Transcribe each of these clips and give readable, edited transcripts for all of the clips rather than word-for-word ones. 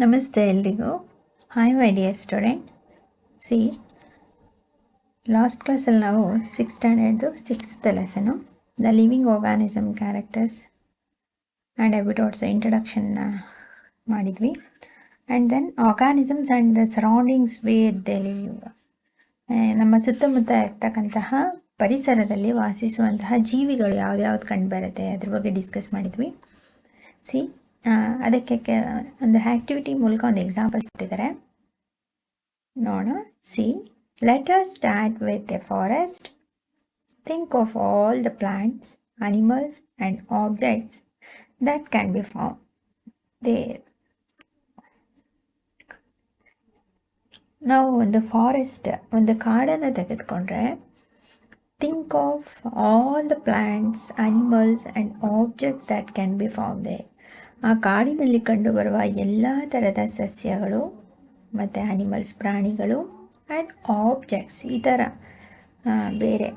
ನಮಸ್ತೆ ಎಲ್ರಿಗೂ. Hi my dear student. See last ಕ್ಲಾಸಲ್ಲಿ ನಾವು 6th ಸ್ಟ್ಯಾಂಡರ್ಡ್ದು 6th lesson the living organism characters and ಎಪಿಟೋಡ್ಸ್ ಇಂಟ್ರಡಕ್ಷನ್ನ ಮಾಡಿದ್ವಿ. And then organisms and the surroundings where they live, ನಮ್ಮ ಸುತ್ತಮುತ್ತ ಇರ್ತಕ್ಕಂತಹ ಪರಿಸರದಲ್ಲಿ ವಾಸಿಸುವಂತಹ ಜೀವಿಗಳು ಯಾವ್ದು ಕಂಡುಬರುತ್ತೆ ಅದ್ರ ಬಗ್ಗೆ ಡಿಸ್ಕಸ್ ಮಾಡಿದ್ವಿ. ಸಿ ಅದಕ್ಕೆ ಒಂದು ಆ್ಯಕ್ಟಿವಿಟಿ ಮೂಲಕ ಒಂದು ಎಕ್ಸಾಂಪಲ್ಸ್ ಕೊಟ್ಟಿದ್ದಾರೆ ನೋಡೋಣ. See let us start with a forest. Think of all the plants, animals and objects that can be found there. ನಾವು ಒಂದು ಫಾರೆಸ್ಟ್, ಒಂದು ಕಾಡನ್ನು ತೆಗೆದುಕೊಂಡ್ರೆ think of all the plants, animals and objects that can be found there. ಆ ಕಾಡಿನಲ್ಲಿ ಕಂಡುಬರುವ ಎಲ್ಲ ಥರದ ಸಸ್ಯಗಳು ಮತ್ತು ಅನಿಮಲ್ಸ್, ಪ್ರಾಣಿಗಳು ಆ್ಯಂಡ್ ಆಬ್ಜೆಕ್ಟ್ಸ್, ಈ ಥರ ಬೇರೆ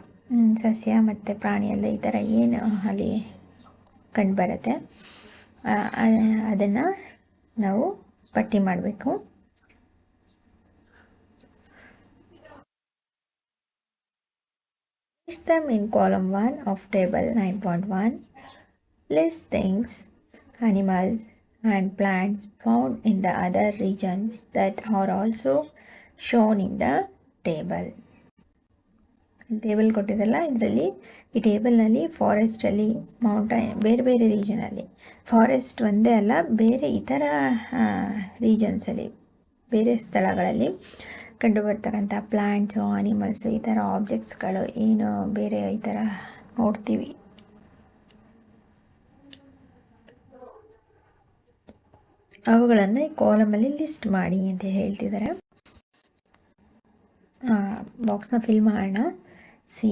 ಸಸ್ಯ ಮತ್ತು ಪ್ರಾಣಿಯಲ್ಲ ಈ ಥರ ಏನು ಅಲ್ಲಿ ಕಂಡುಬರುತ್ತೆ ಅದನ್ನು ನಾವು ಪಟ್ಟಿ ಮಾಡಬೇಕು. List them in column 1 of table 9.1. List things, animals and plants found in the other regions that are also shown in the table. Table ಕೊಟ್ಟಿದ್ದಲ್ಲ, ಇದರಲ್ಲಿ ಈ ಟೇಬಲ್ನಲ್ಲಿ ಫಾರೆಸ್ಟಲ್ಲಿ, ಮೌಂಟೈನ್, ಬೇರೆ ಬೇರೆ ರೀಜನಲ್ಲಿ, ಫಾರೆಸ್ಟ್ ಒಂದೇ ಅಲ್ಲ ಬೇರೆ ಇತರ ರೀಜನ್ಸಲ್ಲಿ, ಬೇರೆ ಸ್ಥಳಗಳಲ್ಲಿ ಕಂಡುಬರ್ತಕ್ಕಂಥ ಪ್ಲ್ಯಾಂಟ್ಸು, ಅನಿಮಲ್ಸು, ಈ ಥರ ಆಬ್ಜೆಕ್ಟ್ಸ್ಗಳು ಏನು ಬೇರೆ ಈ ಥರ ನೋಡ್ತೀವಿ, ಅವುಗಳನ್ನು ಈ ಕಾಲಮಲ್ಲಿ ಲಿಸ್ಟ್ ಮಾಡಿ ಅಂತ ಹೇಳ್ತಿದ್ದಾರೆ. ಬಾಕ್ಸ್ನ ಫಿಲ್ ಮಾಡೋಣ. See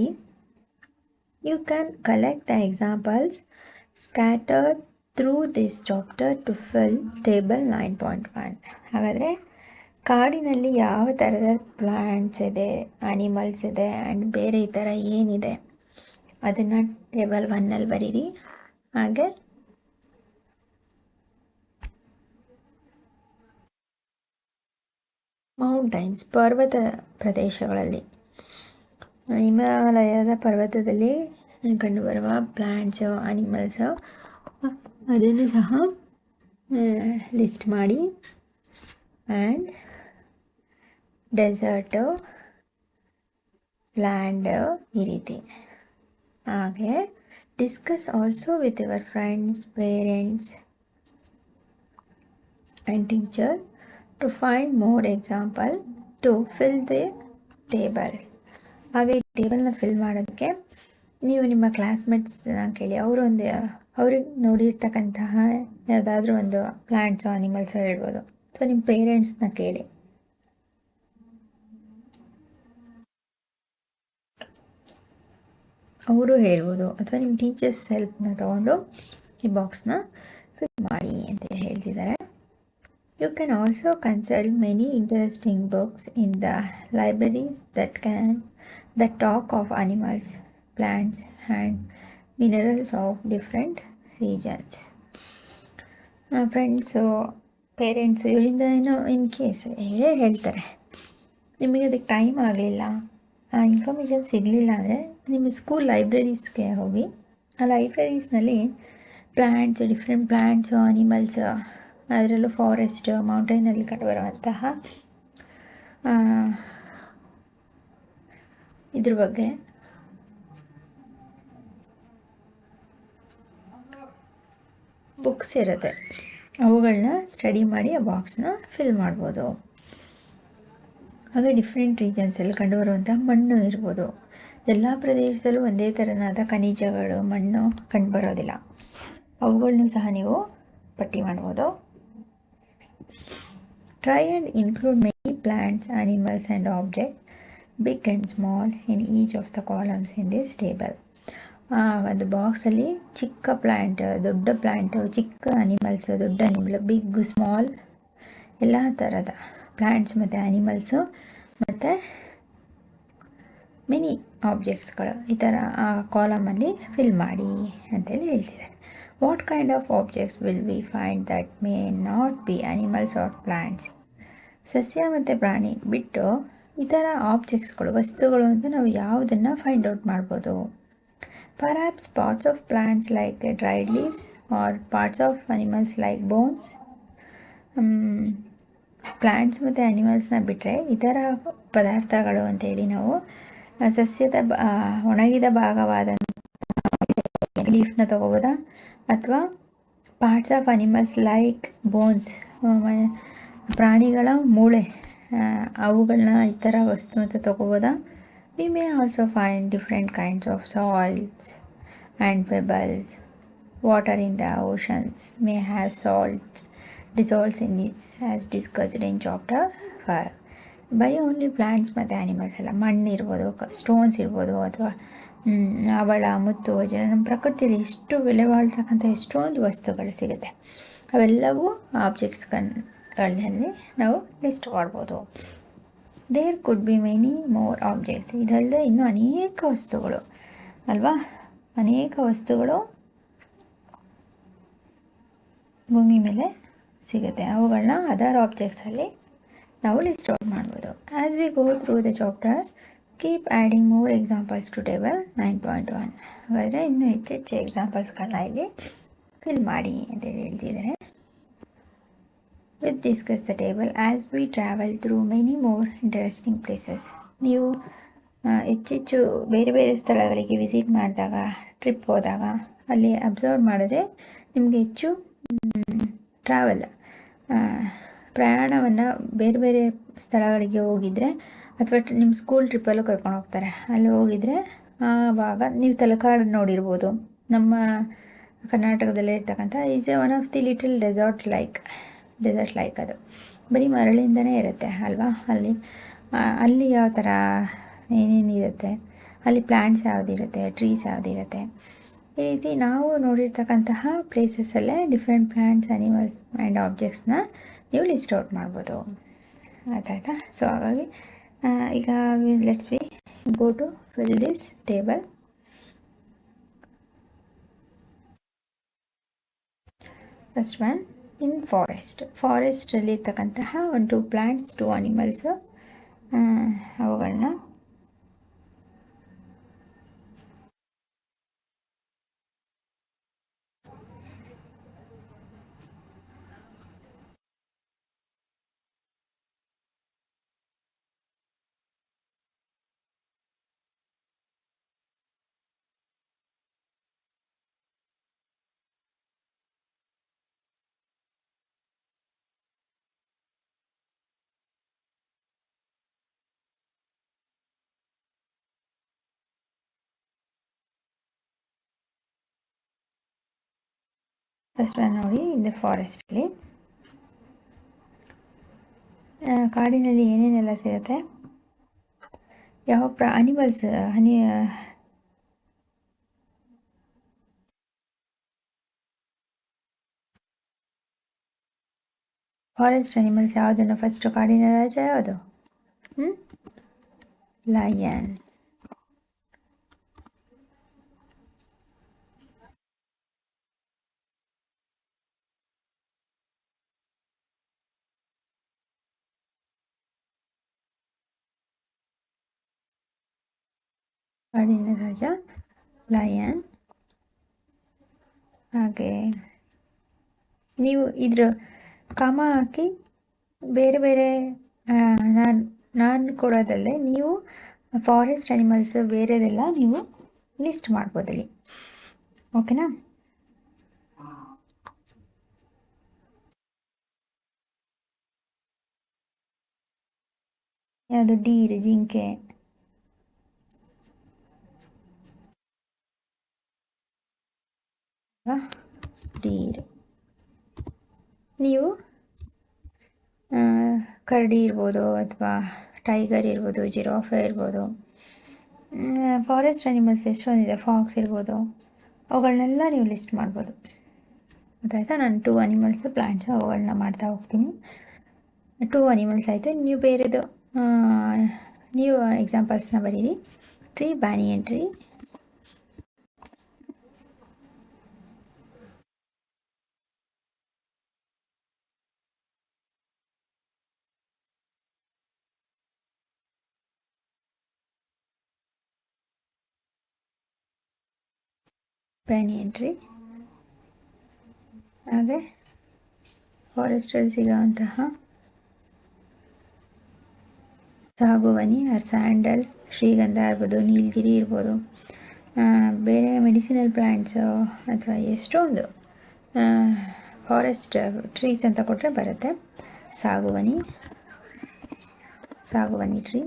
you can collect the examples scattered through this chapter to fill table 9.1. ಹಾಗಾದರೆ ಕಾಡಿನಲ್ಲಿ ಯಾವ ಥರದ ಪ್ಲಾಂಟ್ಸ್ ಇದೆ, ಅನಿಮಲ್ಸ್ ಇದೆ ಆ್ಯಂಡ್ ಬೇರೆ ಈ ಥರ ಏನಿದೆ ಅದನ್ನು ಟೇಬಲ್ 1ನಲ್ಲಿ ಬರೀರಿ. ಹಾಗೆ ಮೌಂಟೈನ್ಸ್, ಪರ್ವತ ಪ್ರದೇಶಗಳಲ್ಲಿ, ಹಿಮಾಲಯದ ಪರ್ವತದಲ್ಲಿ ಕಂಡುಬರುವ ಪ್ಲ್ಯಾಂಟ್ಸು, ಅನಿಮಲ್ಸು ಅದನ್ನು ಸಹ ಲಿಸ್ಟ್ ಮಾಡಿ. ಆ್ಯಂಡ್ ಡೆಸರ್ಟು, ಲ್ಯಾಂಡ್, ಈ ರೀತಿ. ಹಾಗೆ discuss also with your friends, parents and teacher to find more example to fill the table. ಹಾಗೆ ಈ ಟೇಬಲ್ನ ಫಿಲ್ ಮಾಡೋದಕ್ಕೆ ನೀವು ನಿಮ್ಮ ಕ್ಲಾಸ್ಮೇಟ್ಸ್ನ ಕೇಳಿ, ಅವ್ರಿಗೆ ನೋಡಿರ್ತಕ್ಕಂತಹ ಯಾವುದಾದ್ರೂ ಒಂದು ಪ್ಲ್ಯಾಂಟ್ಸು, ಅನಿಮಲ್ಸು ಹೇಳ್ಬೋದು, ಅಥವಾ ನಿಮ್ಮ ಪೇರೆಂಟ್ಸ್ನ ಕೇಳಿ. ಅವರು ಹೇಳ್ಬೋದು, ಅಥವಾ ನಿಮ್ಮ ಟೀಚರ್ಸ್ ಹೆಲ್ಪ್ನ ತೊಗೊಂಡು ಈ ಬಾಕ್ಸ್ನ ಫಿಲ್ ಮಾಡಿ ಅಂತ ಹೇಳ್ತಿದ್ದಾರೆ. You can also consult many interesting books in the libraries that talk of animals, plants and minerals of different regions. Friends, parents ಇವರಿಂದ ಏನೋ ಇನ್ ಕೇಸ್ ಹೇಳ್ತಾರೆ, ನಿಮಗೆ ಅದಕ್ಕೆ ಟೈಮ್ ಆಗಲಿಲ್ಲ, ಆ ಇನ್ಫಾರ್ಮೇಷನ್ ಸಿಗಲಿಲ್ಲ ಅಂದರೆ ನಿಮ್ಮ ಸ್ಕೂಲ್ ಲೈಬ್ರರೀಸ್ಗೆ ಹೋಗಿ. ಆ ಲೈಬ್ರರೀಸ್ನಲ್ಲಿ ಪ್ಲ್ಯಾಂಟ್ಸು, ಡಿಫ್ರೆಂಟ್ ಪ್ಲ್ಯಾಂಟ್ಸು, ಅನಿಮಲ್ಸು, ಅದರಲ್ಲೂ ಫಾರೆಸ್ಟ್, ಮೌಂಟೈನಲ್ಲಿ ಕಂಡುಬರುವಂತಹ ಇದ್ರ ಬಗ್ಗೆ ಬುಕ್ಸ್ ಇರುತ್ತೆ, ಅವುಗಳನ್ನ ಸ್ಟಡಿ ಮಾಡಿ ಆ ಬಾಕ್ಸ್ನ ಫಿಲ್ ಮಾಡ್ಬೋದು. ಹಾಗೆ ಡಿಫ್ರೆಂಟ್ ರೀಜನ್ಸಲ್ಲಿ ಕಂಡುಬರುವಂಥ ಮಣ್ಣು ಇರ್ಬೋದು. ಎಲ್ಲ ಪ್ರದೇಶದಲ್ಲೂ ಒಂದೇ ಥರನಾದ ಖನಿಜಗಳು, ಮಣ್ಣು ಕಂಡುಬರೋದಿಲ್ಲ, ಅವುಗಳನ್ನೂ ಸಹ ನೀವು ಪಟ್ಟಿ ಮಾಡ್ಬೋದು. Try and include many plants, animals and objects, big and small, in each of the columns in this table. ಒಂದು ಬಾಕ್ಸಲ್ಲಿ ಚಿಕ್ಕ ಪ್ಲ್ಯಾಂಟ್, ದೊಡ್ಡ ಪ್ಲ್ಯಾಂಟು, ಚಿಕ್ಕ ಅನಿಮಲ್ಸು, ದೊಡ್ಡ ಅನಿಮಲ್, ಬಿಗ್, ಸ್ಮಾಲ್, ಎಲ್ಲ ಥರದ ಪ್ಲ್ಯಾಂಟ್ಸ್ ಮತ್ತು ಅನಿಮಲ್ಸು ಮತ್ತು ಮಿನಿ ಆಬ್ಜೆಕ್ಟ್ಸ್ಗಳು ಈ ಥರ ಆ ಕಾಲಮಲ್ಲಿ ಫಿಲ್ ಮಾಡಿ ಅಂತೇಳಿ ಹೇಳ್ತಿದ್ದಾರೆ. What kind of objects will we find that may not be animals or plants? ಸಸ್ಯ ಮತ್ತು ಪ್ರಾಣಿ ಬಿಟ್ಟು ಇತರ ಆಬ್ಜೆಕ್ಟ್ಸ್ಗಳು ವಸ್ತುಗಳು ಅಂತ ನಾವು ಯಾವುದನ್ನು ಫೈಂಡ್ ಔಟ್ ಮಾಡ್ಬೋದು? Perhaps parts of plants like dried leaves or parts of animals like bones. Plants ಮತ್ತು ಆ್ಯನಿಮಲ್ಸ್ನ ಬಿಟ್ಟರೆ ಇತರ ಪದಾರ್ಥಗಳು ಅಂತೇಳಿ ನಾವು ಸಸ್ಯದ ಒಣಗಿದ ಭಾಗವಾದ ಲೀಫ್ನ ತೊಗೋಬೋದಾ, ಅಥವಾ parts of animals like bones, ಪ್ರಾಣಿಗಳ ಮೂಳೆ, ಅವುಗಳನ್ನ ಈ ಥರ ವಸ್ತು ಅಂತ ತೊಗೋಬೋದಾ? We may also find different kinds of salts and pebbles. Water in the oceans may have salts dissolves in it as discussed in chapter 5. ಬರೀ ಓನ್ಲಿ ಪ್ಲ್ಯಾಂಟ್ಸ್ ಮತ್ತು ಆ್ಯನಿಮಲ್ಸ್ ಅಲ್ಲ, ಮಣ್ಣು ಇರ್ಬೋದು, ಸ್ಟೋನ್ಸ್ ಇರ್ಬೋದು, ಅಥವಾ ಹವಳ, ಮುತ್ತು, ವಜ್ರ, ನಮ್ಮ ಪ್ರಕೃತಿಯಲ್ಲಿ ಇಷ್ಟು ಬೆಲೆ ಬಾಳ್ತಕ್ಕಂಥ ಎಷ್ಟೊಂದು ವಸ್ತುಗಳು ಸಿಗುತ್ತೆ. ಅವೆಲ್ಲವೂ ಆಬ್ಜೆಕ್ಟ್ಸ್ಗಳಲ್ಲಿ ನಾವು ಲಿಸ್ಟ್ ಮಾಡ್ಬೋದು. There could be many more objects. ಇದಲ್ಲದೆ ಇನ್ನೂ ಅನೇಕ ವಸ್ತುಗಳು ಅಲ್ವಾ, ಅನೇಕ ವಸ್ತುಗಳು ಭೂಮಿ ಮೇಲೆ ಸಿಗುತ್ತೆ. ಅವುಗಳನ್ನ ಅದರ್ ಆಬ್ಜೆಕ್ಟ್ಸಲ್ಲಿ ನಾವು ಲಿಸ್ಟ್ ಔಟ್ ಮಾಡ್ಬೋದು. As we go through the chapter keep adding more examples to table 9.1. ಹಾಗಾದರೆ ಇನ್ನೂ ಹೆಚ್ಚೆಚ್ಚು ಎಕ್ಸಾಂಪಲ್ಸ್ಗಳನ್ನ ಇಲ್ಲಿ ಫಿಲ್ ಮಾಡಿ ಅಂತೇಳಿ ಹೇಳ್ತಿದ್ದಾರೆ. With discuss the table as we travel through many more interesting places. ನೀವು ಹೆಚ್ಚೆಚ್ಚು ಬೇರೆ ಬೇರೆ ಸ್ಥಳಗಳಿಗೆ ವಿಸಿಟ್ ಮಾಡಿದಾಗ, ಟ್ರಿಪ್ ಹೋದಾಗ ಅಲ್ಲಿ ಅಬ್ಸರ್ವ್ ಮಾಡಿದ್ರೆ ನಿಮಗೆ ಹೆಚ್ಚು ಪ್ರಯಾಣವನ್ನು ಬೇರೆ ಬೇರೆ ಸ್ಥಳಗಳಿಗೆ ಹೋಗಿದರೆ, ಅಥವಾ ನಿಮ್ಮ ಸ್ಕೂಲ್ ಟ್ರಿಪ್ಪಲ್ಲೂ ಕರ್ಕೊಂಡು ಹೋಗ್ತಾರೆ, ಅಲ್ಲಿ ಹೋಗಿದರೆ ಆವಾಗ ನೀವು ತಲಕಾಡು ನೋಡಿರ್ಬೋದು. ನಮ್ಮ ಕರ್ನಾಟಕದಲ್ಲೇ ಇರ್ತಕ್ಕಂಥ is one of the little desert like ಅದು ಬರೀ ಮರಳಿಂದನೇ ಇರುತ್ತೆ ಅಲ್ವಾ. ಅಲ್ಲಿ ಯಾವ ಥರ ಏನೇನಿರುತ್ತೆ, ಅಲ್ಲಿ ಪ್ಲ್ಯಾಂಟ್ಸ್ ಯಾವುದಿರುತ್ತೆ, ಟ್ರೀಸ್ ಯಾವುದಿರುತ್ತೆ, ಈ ರೀತಿ ನಾವು ನೋಡಿರ್ತಕ್ಕಂತಹ ಪ್ಲೇಸಸ್ಸಲ್ಲೇ ಡಿಫ್ರೆಂಟ್ ಪ್ಲ್ಯಾಂಟ್ಸ್, ಆ್ಯನಿಮಲ್ಸ್ ಆ್ಯಂಡ್ ಆಬ್ಜೆಕ್ಟ್ಸ್ನ ನೀವು ಲಿಸ್ಟ್ ಔಟ್ ಮಾಡ್ಬೋದು. ಆಯ್ತಾ? ಸೊ ಹಾಗಾಗಿ ಈಗ let's we go to fill this table. First one, in ಫಾರೆಸ್ಟಲ್ಲಿ ಇರ್ತಕ್ಕಂತಹ 2 ಪ್ಲ್ಯಾಂಟ್ಸ್, 2 ಆನಿಮಲ್ಸು, ಅವುಗಳನ್ನ ಫಸ್ಟ್ ಒನ್ ನೋಡಿ, இந்த ಫಾರೆಸ್ಟಲ್ಲಿ ಕಾಡಿನಲ್ಲಿ ಏನೇನೆಲ್ಲ ಸಿಗುತ್ತೆ, ಯಾವ ಅನಿಮಲ್ಸ್ ಫಾರೆಸ್ಟ್ ಅನಿಮಲ್ಸ್ ಯಾವುದನ್ನು ಫಸ್ಟು, ಕಾಡಿನ ರಾಜ ಯಾವುದು? ಲಯನ್. ಕಾಡಿನ ರಾಜ ಲಯನ್. ಹಾಗೆ ನೀವು ಇದ್ರ ಕಾಮ ಹಾಕಿ ಬೇರೆ ಬೇರೆ ನಾನು ಕೊಡೋದಲ್ಲೇ ನೀವು ಫಾರೆಸ್ಟ್ ಅನಿಮಲ್ಸ್ ಬೇರೆದೆಲ್ಲ ನೀವು ಲಿಸ್ಟ್ ಮಾಡ್ಬೋದಲ್ಲಿ. ಓಕೆನಾ? ಯಾವುದು? ಡೀರ್, ಜಿಂಕೆ, ಡೀರ್. ನೀವು ಕರಡಿ ಇರ್ಬೋದು, ಅಥವಾ ಟೈಗರ್ ಇರ್ಬೋದು, ಜಿರಾಫೆ ಇರ್ಬೋದು, ಫಾರೆಸ್ಟ್ ಅನಿಮಲ್ಸ್ ಎಷ್ಟೊಂದಿದೆ, ಫಾಕ್ಸ್ ಇರ್ಬೋದು, ಅವುಗಳನ್ನೆಲ್ಲ ನೀವು ಲಿಸ್ಟ್ ಮಾಡ್ಬೋದು. ಗೊತ್ತಾಯ್ತಾ? ನಾನು 2 ಅನಿಮಲ್ಸ್, ಪ್ಲ್ಯಾಂಟ್ಸ್ ಅವುಗಳನ್ನ ಮಾಡ್ತಾ ಹೋಗ್ತೀನಿ. 2 ಅನಿಮಲ್ಸ್ ಆಯಿತು. ನೀವು ಬೇರೆದು ನೀವು ಎಕ್ಸಾಂಪಲ್ಸ್ನ ಬರೀರಿ. Tree, banyan tree, banyan tree, ಹಾಗೆ ಫಾರೆಸ್ಟಲ್ಲಿ ಸಿಗೋವಂತಹ ಸಾಗುವಾನಿ ಆರ್ ಸ್ಯಾಂಡಲ್, ಶ್ರೀಗಂಧ ಇರ್ಬೋದು, ನೀಲಗಿರಿ ಇರ್ಬೋದು, ಬೇರೆ ಮೆಡಿಸಿನಲ್ ಪ್ಲ್ಯಾಂಟ್ಸು ಅಥವಾ ಎಷ್ಟೊಂದು ಫಾರೆಸ್ಟ್ ಟ್ರೀಸ್ ಅಂತ ಕೊಟ್ಟರೆ ಬರುತ್ತೆ. ಸಾಗುವಾನಿ ಟ್ರೀ,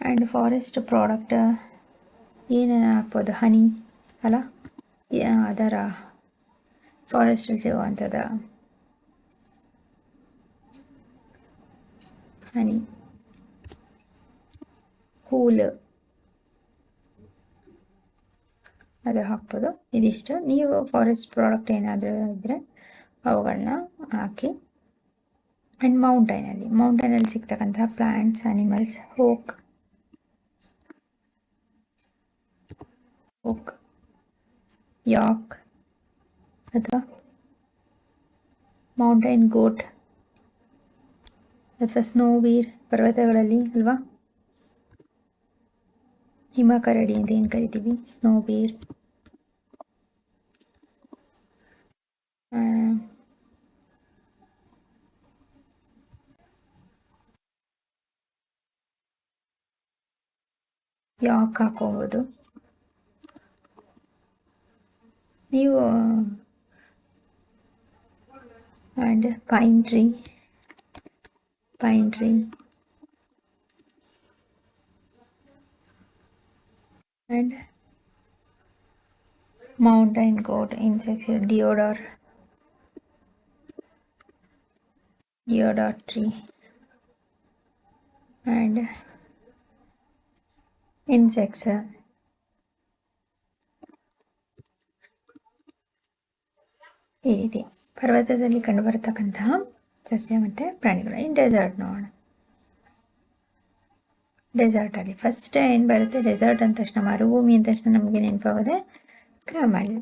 ಆ್ಯಂಡ್ ಫಾರೆಸ್ಟ್ ಪ್ರಾಡಕ್ಟ್ ಏನೇನು ಹಾಕ್ಬೋದು, ಹನಿ ಅಲ್ಲ, ಅದರ ಫಾರೆಸ್ಟಲ್ಲಿ ಸಿಗುವಂಥದ್ದು ಹನಿ, ಹೂಲು, ಅದು ಹಾಕ್ಬೋದು. ಇದಿಷ್ಟು. ನೀವು ಫಾರೆಸ್ಟ್ ಪ್ರಾಡಕ್ಟ್ ಏನಾದರೂ ಇದ್ದರೆ ಅವುಗಳನ್ನ ಹಾಕಿ. ಆ್ಯಂಡ್ ಮೌಂಟೈನಲ್ಲಿ ಸಿಗ್ತಕ್ಕಂತಹ ಪ್ಲ್ಯಾಂಟ್ಸ್, ಆ್ಯನಿಮಲ್ಸ್, ಓಕ್, ಯಾಕ್ ಅಥವಾ ಮೌಂಟೈನ್ ಗೋಟ್ ಅಥವಾ ಸ್ನೋ ವೀರ್, ಪರ್ವತಗಳಲ್ಲಿ ಅಲ್ವಾ, ಹಿಮ ಕರಡಿ ಅಂತ ಏನು ಕರಿತೀವಿ, ಸ್ನೋ ವೀರ್, ಯಾಕ್ ಹಾಕೋಬೋದು. ನೀವು and pine tree and mountain goat, insects, deodar tree and insects. ಈ ರೀತಿ ಪರ್ವತದಲ್ಲಿ ಕಂಡುಬರತಕ್ಕಂತಹ ಸಸ್ಯ ಮತ್ತು ಪ್ರಾಣಿಗಳು. ಇನ್ನು ಡೆಸರ್ಟ್ ನೋಡೋಣ. ಡೆಸರ್ಟಲ್ಲಿ ಫಸ್ಟ್ ಏನು ಬರುತ್ತೆ, ಡೆಸರ್ಟ್ ಅಂದ ತಕ್ಷಣ, ಮರುಭೂಮಿ ಅಂದ ತಕ್ಷಣ ನಮಗೆ ನೆನಪಾಗೋದೆ ಕ್ಯಾಮಲ್,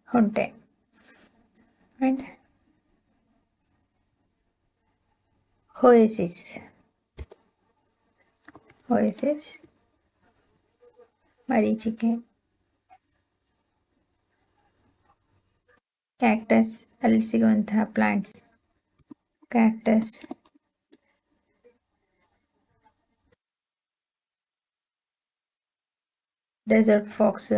ಹೊಂಟೆ. ಆ್ಯಂಡ್ ಓಯಸಿಸ್, ಮರೀಚಿಕೆ, ಕ್ಯಾಕ್ಟಸ್, ಅಲ್ಲಿ ಸಿಗುವಂತಹ ಪ್ಲಾಂಟ್ಸ್, ಕ್ಯಾಕ್ಟಸ್, ಡೆಸರ್ಟ್ ಫಾಕ್ಸ್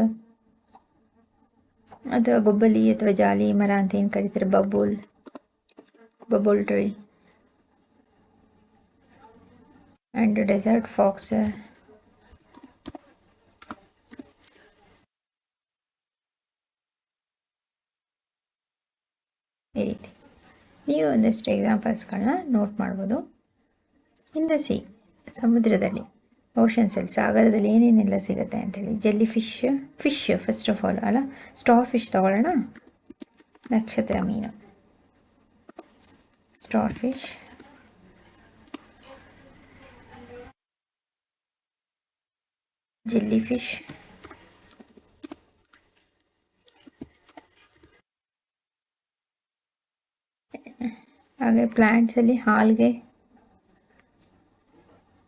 ಅಥವಾ ಗೊಬ್ಬಲಿ ಅಥವಾ ಜಾಲಿ ಮರ ಅಂತ ಏನು ಕರೀತಾರೆ, Babul tree and dessert fox. ಈ ರೀತಿ ನೀವು ಒಂದಷ್ಟು ಎಕ್ಸಾಂಪಲ್ಸ್ಗಳನ್ನ ನೋಟ್ ಮಾಡ್ಬೋದು. ಇನ್ ದ ಸಿ, ಸಮುದ್ರದಲ್ಲಿ, ಓಷನ್ಸಲ್ಲಿ, ಸಾಗರದಲ್ಲಿ ಏನೇನೆಲ್ಲ ಸಿಗುತ್ತೆ ಅಂಥೇಳಿ. Jelly fish first of all ಅಲ್ಲ, ಸ್ಟಾರ್ ಫಿಶ್ ತಗೊಳ್ಳೋಣ. ನಕ್ಷತ್ರ ಮೀನು, ಸ್ಟಾರ್ ಫಿಶ್, ಜೆಲ್ಲಿ ಫಿಶ್, ಹಾಗೆ ಪ್ಲ್ಯಾಂಟ್ಸಲ್ಲಿ ಆಲ್ಗೆ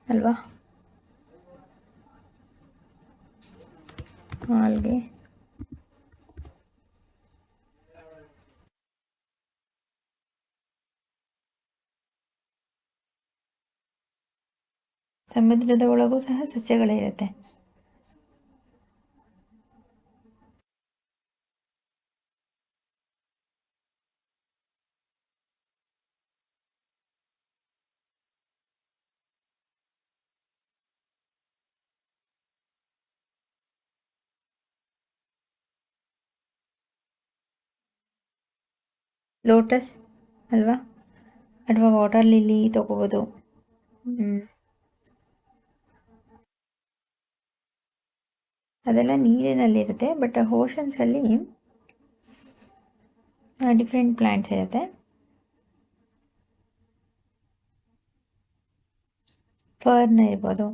ಅಲ್ವಾ, ಆಲ್ಗೆ, ಸಮುದ್ರದ ಒಳಗೂ ಸಹ ಸಸ್ಯಗಳಿರುತ್ತೆ. ಲೋಟಸ್ ಅಲ್ವಾ, ಅಥವಾ ವಾಟರ್ ಲಿಲ್ಲಿ ತಗೋಬೋದು. ಅದೆಲ್ಲ ನೀರಿನಲ್ಲಿರುತ್ತೆ, ಬಟ್ ಓಷನ್ಸಲ್ಲಿ ಡಿಫ್ರೆಂಟ್ ಪ್ಲ್ಯಾಂಟ್ಸ್ ಇರುತ್ತೆ. ಫರ್ನ್ ಇರ್ಬೋದು,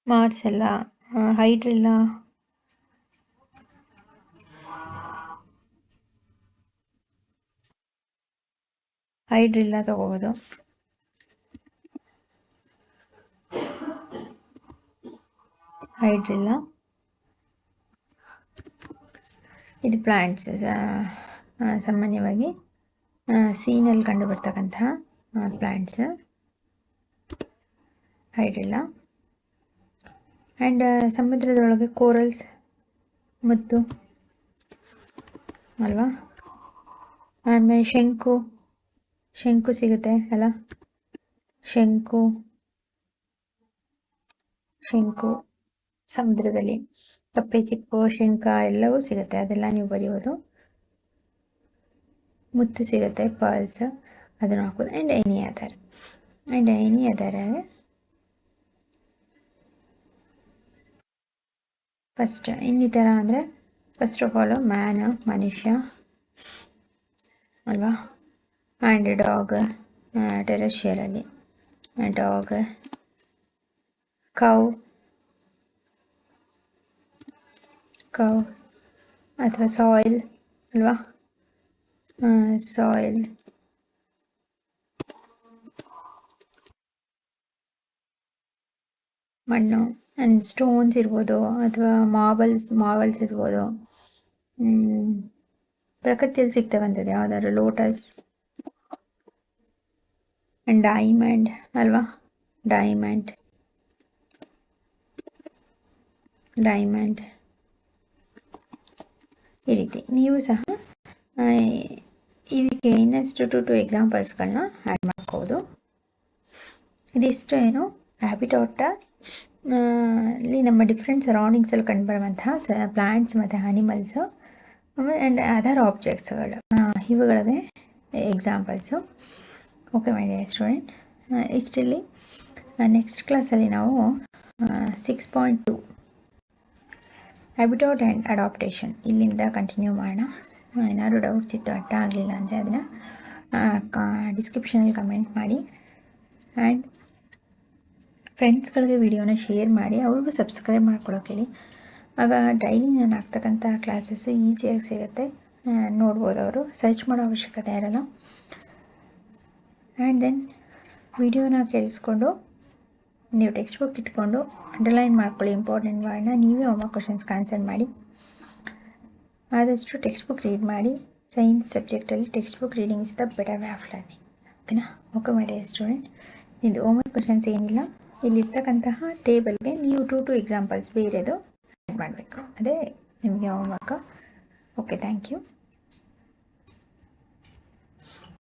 ಮಾರ್ಸೆಲ್ಲ, ಹೈಡ್ರಿಲ್ಲ, ತಗೋಬೋದು. ಹೈಡ್ರಿಲ್ಲ ಇದು ಪ್ಲಾಂಟ್ಸ್, ಸಾಮಾನ್ಯವಾಗಿ ಸೀನಲ್ಲಿ ಕಂಡು ಬರ್ತಕ್ಕಂತಹ ಪ್ಲಾಂಟ್ಸ್ ಹೈಡ್ರಿಲ್ಲ. ಆ್ಯಂಡ್ ಸಮುದ್ರದೊಳಗೆ ಕೋರಲ್ಸ್ ಮುತ್ತು ಅಲ್ವಾ. ಆಮೇಲೆ ಶಂಕು ಸಿಗುತ್ತೆ ಅಲ್ಲ, ಶಂಕು ಸಮುದ್ರದಲ್ಲಿ ಕಪ್ಪೆ ಚಿಪ್ಪು, ಶಂಖ ಎಲ್ಲವೂ ಸಿಗುತ್ತೆ, ಅದೆಲ್ಲ ನೀವು ಬರೆಯೋದು. ಮುತ್ತು ಸಿಗುತ್ತೆ, ಪರ್ಲ್ಸ್, ಅದನ್ನು ಹಾಕೋದು. ಆ್ಯಂಡ್ ಎನಿ ಅದರ್ ಫಸ್ಟ್ ಇನ್ನಿತರ ಅಂದರೆ ಫಸ್ಟ್ ಆಫ್ ಆಲ್ ಮನುಷ್ಯ ಅಲ್ವಾ. ಆ್ಯಂಡ್ ಡಾಗ್, ಟೆರೆಷಿಯಲಲ್ಲಿ ಡಾಗ್, ಕೌ ಅಥವಾ ಸಾಯಿಲ್ ಅಲ್ವಾ, ಸಾಯಿಲ್, ಮಣ್ಣು. ಆ್ಯಂಡ್ ಸ್ಟೋನ್ಸ್ ಇರ್ಬೋದು ಅಥವಾ ಮಾರ್ಬಲ್ಸ್ ಇರ್ಬೋದು. ಪ್ರಕೃತಿಯಲ್ಲಿ ಸಿಗ್ತಕ್ಕಂಥದ್ದು ಯಾವ್ದಾದ್ರು ಲೋಟಸ್ ಆ್ಯಂಡ್ ಡೈಮಂಡ್ ಅಲ್ವಾ, ಡೈಮಂಡ್ ಈ ರೀತಿ ನೀವು ಸಹ ಇದಕ್ಕೆ ಇನ್ನಷ್ಟು ಟು ಎಕ್ಸಾಂಪಲ್ಸ್ಗಳನ್ನ ಆ್ಯಡ್ ಮಾಡ್ಕೋಬೋದು. ಇದಿಷ್ಟು ಏನು ಹ್ಯಾಬಿಟಾಟ ಇಲ್ಲಿ ನಮ್ಮ ಡಿಫ್ರೆಂಟ್ ಸರೌಂಡಿಂಗ್ಸಲ್ಲಿ ಕಂಡುಬರುವಂತಹ ಪ್ಲಾಂಟ್ಸ್ ಮತ್ತು ಅನಿಮಲ್ಸು ಆ್ಯಂಡ್ ಅದರ್ ಆಬ್ಜೆಕ್ಟ್ಸ್ಗಳು, ಇವುಗಳದೇ examples. Okay my dear student, ಇಷ್ಟರಲ್ಲಿ ನೆಕ್ಸ್ಟ್ ಕ್ಲಾಸಲ್ಲಿ ನಾವು 6.2 ಹ್ಯಾಬಿಟಾಟ್ ಆ್ಯಂಡ್ ಅಡಾಪ್ಟೇಷನ್ ಇಲ್ಲಿಂದ ಕಂಟಿನ್ಯೂ ಮಾಡೋಣ. ಏನಾದ್ರು ಡೌಟ್ಸ್ ಇತ್ತು, ಅರ್ಥ ಆಗಲಿಲ್ಲ ಅಂದರೆ ಅದನ್ನು ಡಿಸ್ಕ್ರಿಪ್ಷನಲ್ಲಿ ಕಮೆಂಟ್ ಮಾಡಿ. ಆ್ಯಂಡ್ ಫ್ರೆಂಡ್ಸ್ಗಳಿಗೆ ವಿಡಿಯೋನ ಶೇರ್ ಮಾಡಿ, ಅವ್ರಿಗೂ ಸಬ್ಸ್ಕ್ರೈಬ್ ಮಾಡ್ಕೊಳಕ್ಕೆ ಹೇಳಿ. ಆಗ ಡೈಲಿ ನಾನು ಆಗ್ತಕ್ಕಂಥ ಕ್ಲಾಸಸ್ಸು ಈಸಿಯಾಗಿ ಸಿಗುತ್ತೆ, ನೋಡ್ಬೋದು. ಅವರು ಸರ್ಚ್ ಮಾಡೋ ಅವಶ್ಯಕತೆ ಇರಲ್ಲ. ಆ್ಯಂಡ್ ದೆನ್ ವಿಡಿಯೋನ ಕೇಳಿಸ್ಕೊಂಡು ನೀವು ಟೆಕ್ಸ್ಟ್ ಬುಕ್ ಇಟ್ಕೊಂಡು ಅಂಡರ್ಲೈನ್ ಮಾಡ್ಕೊಳ್ಳಿ ಇಂಪಾರ್ಟೆಂಟ್ ವರ್ಡ್ನ. ನೀವೇ ಹೋಮ್ವರ್ಕ್ ಕ್ವಶನ್ಸ್ಗೆ ಆನ್ಸರ್ ಮಾಡಿ. ಆದಷ್ಟು ಟೆಕ್ಸ್ಟ್ ಬುಕ್ ರೀಡ್ ಮಾಡಿ. ಸೈನ್ಸ್ ಸಬ್ಜೆಕ್ಟಲ್ಲಿ text book reading is the better way of learning. ಓಕೆನಾ? ಓಕೆ ಮೈ ಡಿಯರ್ ಸ್ಟೂಡೆಂಟ್, ಇದು ಹೋಮ್ವರ್ಕ್ ಕ್ವಶನ್ಸ್ ಏನಿಲ್ಲ. ಇಲ್ಲಿರ್ತಕ್ಕಂತಹ ಟೇಬಲ್ಗೆ ನೀವು 2 ಎಕ್ಸಾಂಪಲ್ಸ್ ಬೇರೆದು ಆ್ಯಡ್ ಮಾಡಬೇಕು, ಅದೇ ನಿಮಗೆ ಹೋಮ್ವರ್ಕ್. Okay, thank you.